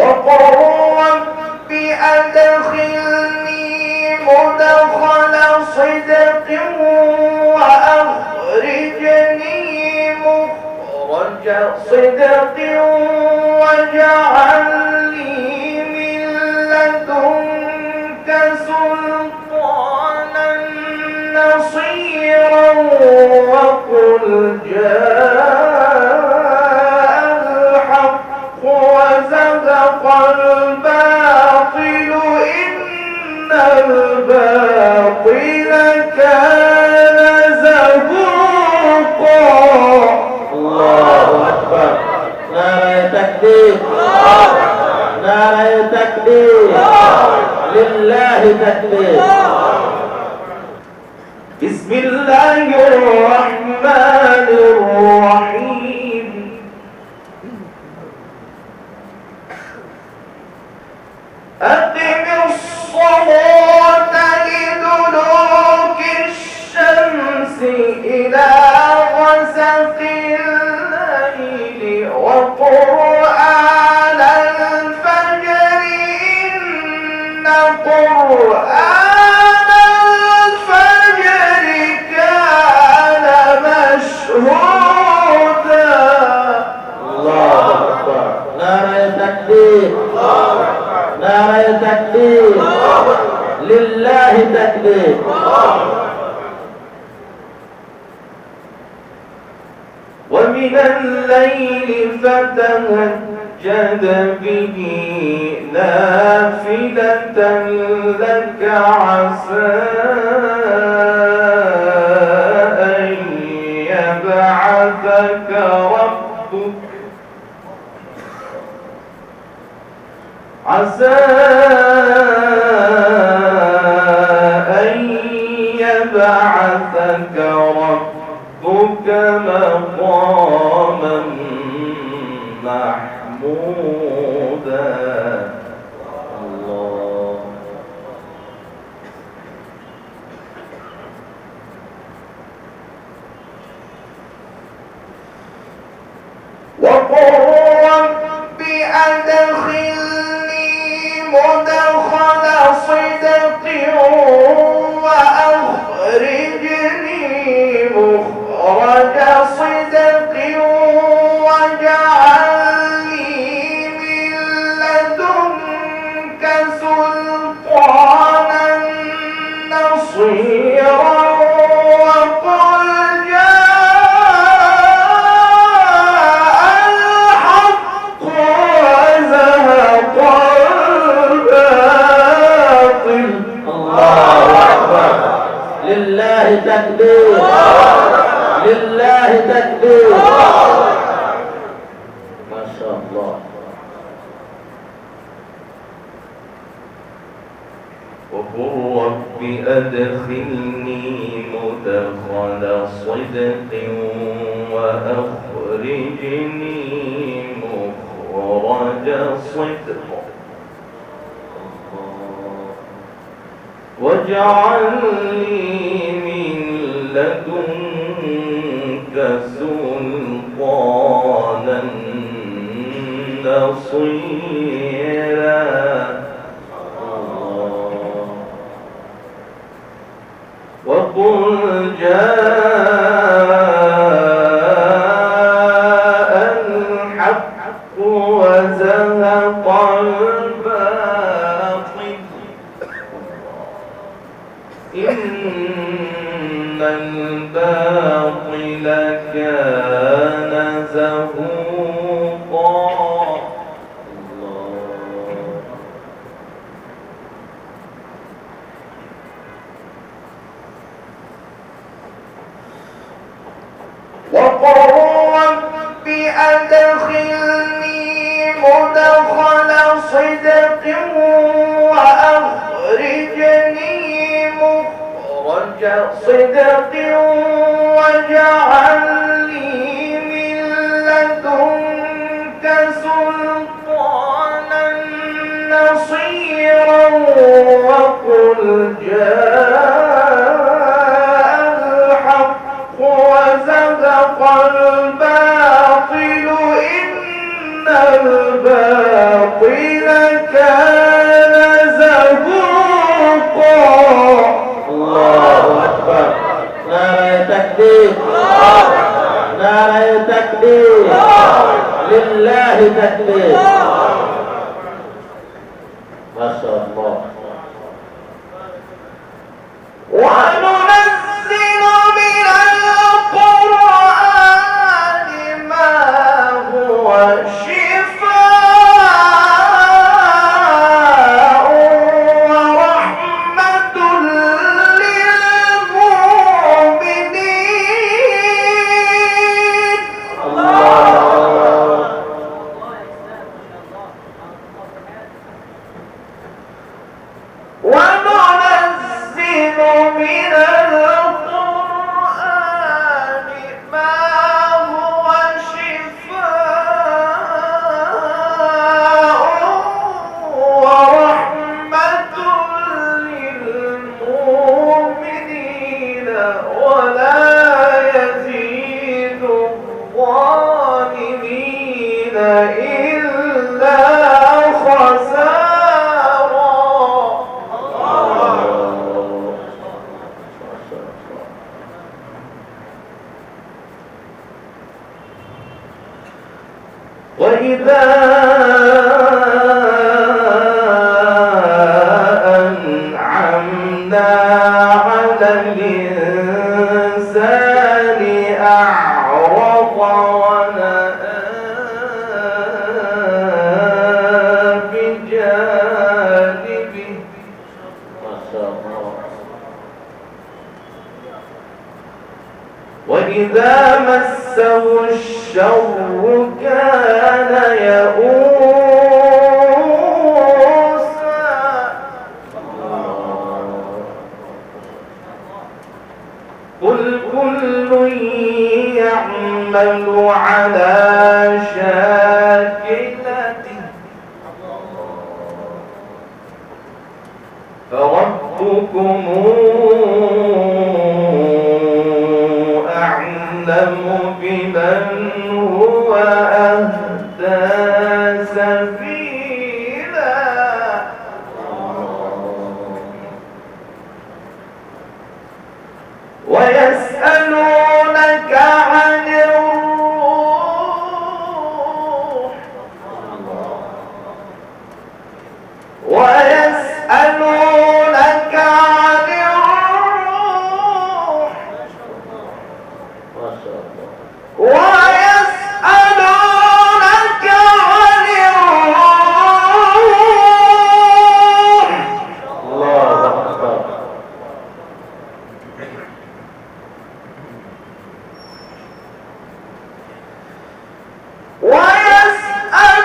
وقل رب أدخلني مدخل صدق وأخرجني مخرج صدق واجعل لي من لدنك سلطانا نصيرا وقل جاء الحق وزهق الباطل إن الباطل كان زهوقا. الله أكبر. نعرة تكبير، نعرة تكبير، لله تكبير. بسم الله الرحمن الرحيم. أقم الصلاة لدلوك الشمس إلى غسق الليل وقرآن الفجر إن قرآن الفجر كان مشهودا. الله أكبر. نعرة تكبير، نعرة تكبير، لله تكبير. ومن الليل فتهجد به نافلة لك عسى أن يبعثك ربك، عسى أن يبعثك ربك مقاما محمودا. الله. وقل رب أدخلني مدخل صدق وأخرجني مخرج صدق واجعل لي من لدنك سلطانا نصيرا وقل جاء الحق وزهق الباطل. الله أكبر. لله تكبير، لله تكبير. ما شاء الله. وقل رب أدخلني مدخل صدق وأخرجني مخرج صدق واجعل لي من لدنك سلطانا نصيرا. وقل جاء الحق وزهق الباطل إن الباطل كان زهوقا. وقل رب أدخلني مدخل صدق وأخرجني مخرج صدق واجعل لي من لدنك سلطانا نصيرا وقل جاء الحق وزهق الباطل إن الباطل تكبير. ما شاء الله. وننزل من القرآن ما هو شفاء ورحمة للمؤمنين. وننزل من القرآن ما هو شفاء ورحمة للمؤمنين ولا يزيد الظالمين إلا خسارا. وإذا أنعمنا على الإنسان أعرض ونأى بجانبه. ما شاء الله. وإذا مسه الشر كان يئوسا. قل كل يعمل على شاكلته فربكم أعلم بمن هو أهدى سبيلا. ويسألونك عن الروح ويسألونك عن الروح ما شاء الله. ويسألونك عن الروح. الله أكبر.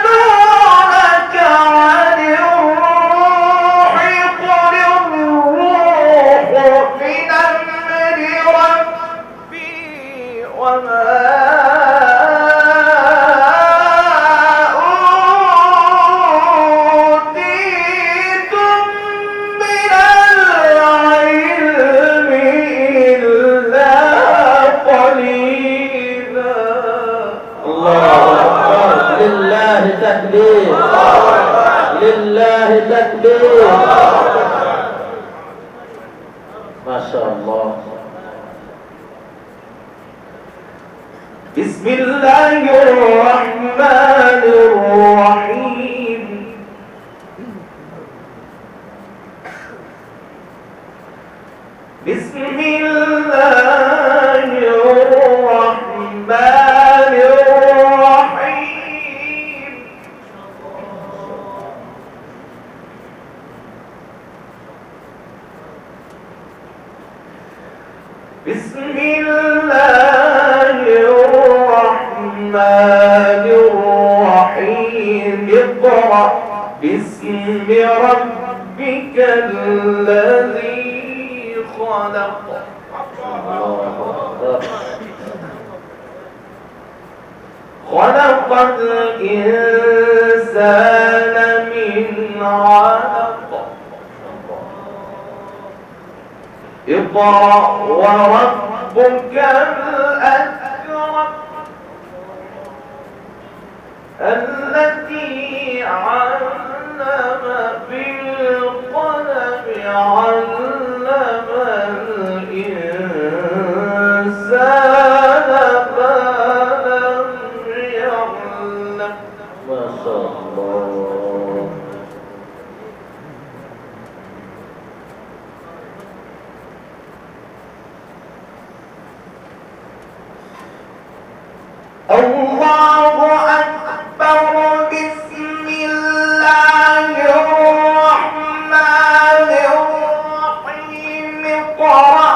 ويسألونك عن الروح قل الروح من أمر ربي وما أوتيتم من العلم إلا قليلا. الله أكبر. لله تكبير. لله تكبير. ما شاء الله. بسم الله الرحمن الرحيم. بسم الله الرحمن الرحيم. بسم الله الرحمن الرحيم. اقرأ باسم ربك الذي خلق. خلق الإنسان من علق. اقرأ وربك الأكرم الذي علم بالقلم علم الإنسان ما لم يعلم. ما شاء الله. الله أكبر. بسم الله الرحمن الرحيم. اقرأ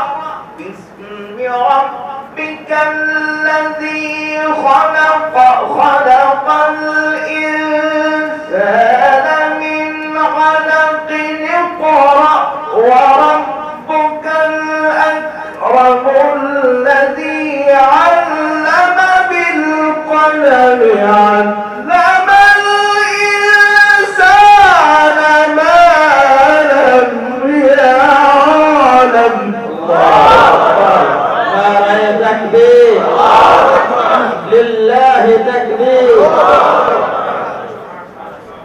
باسم ربك الذي خلق. خلق الإنسان من علق. اقرأ وربك الأكرم الذي علم بالقلم. علم الإنسان ما لم يعلم. نعم تكبير. لله تكبير.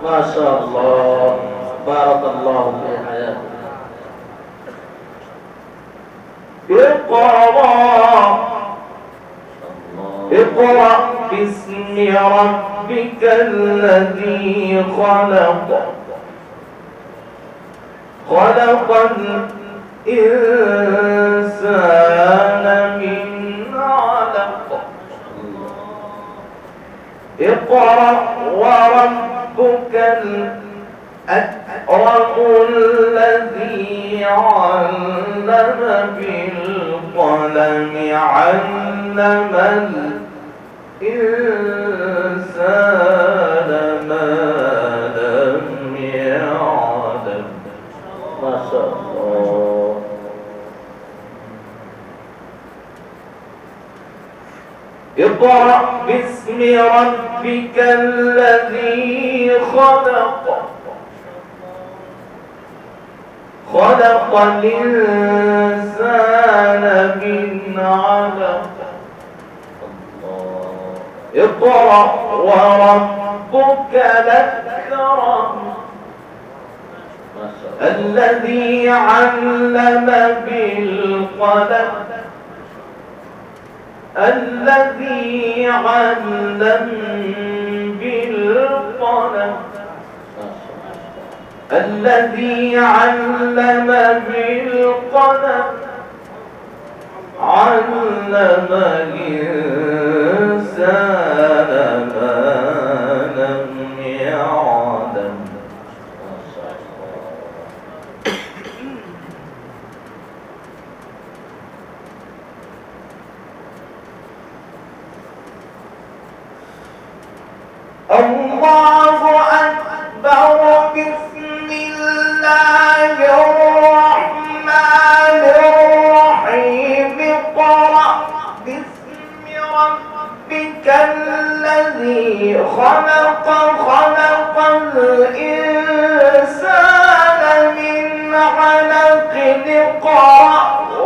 ما شاء الله. بارك الله في حياتك. اقرأ باسم ربك الذي خلق. خلق الإنسان من علق. اقرأ وربك الأكرم الذي علم بالقلم. علم الإنسان ما لم يعلم. ما شاء الله. اقرأ باسم ربك الذي خلق. خلق الإنسان من علق. اقرأ وربك الأكرم الذي علم بالقلم. الذي علم بالقلم. الذي علم بالقلم. علم الإنسان ما لم يعلم. الله أكبر. بسم الله الرحمن الرحيم. اقرأ باسم ربك الذي خلق. خلق الإنسان من علق. اقرأ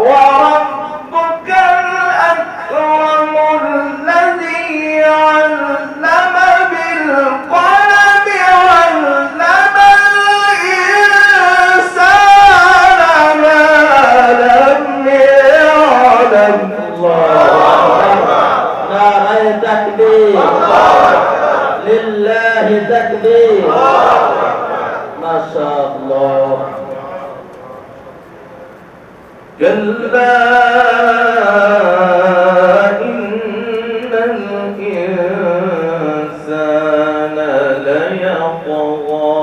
وربك الأكرم الذي علم بالقلم. علم الإنسان ما لم يعلم. نعم تكبير. لله تكبير. ما شاء الله. كلا إن الإنسان ليطغى.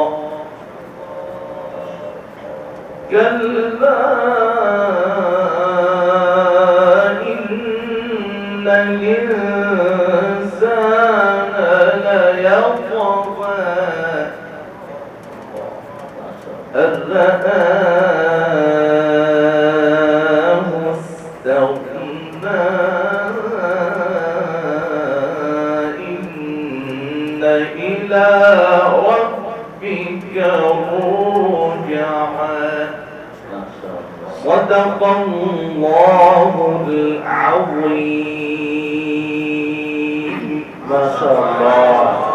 كلا إن الإنسان ليطغى أن رآه استغنى. إن إلى ربك الرجعى. صدق الله العظيم. ما شاء الله.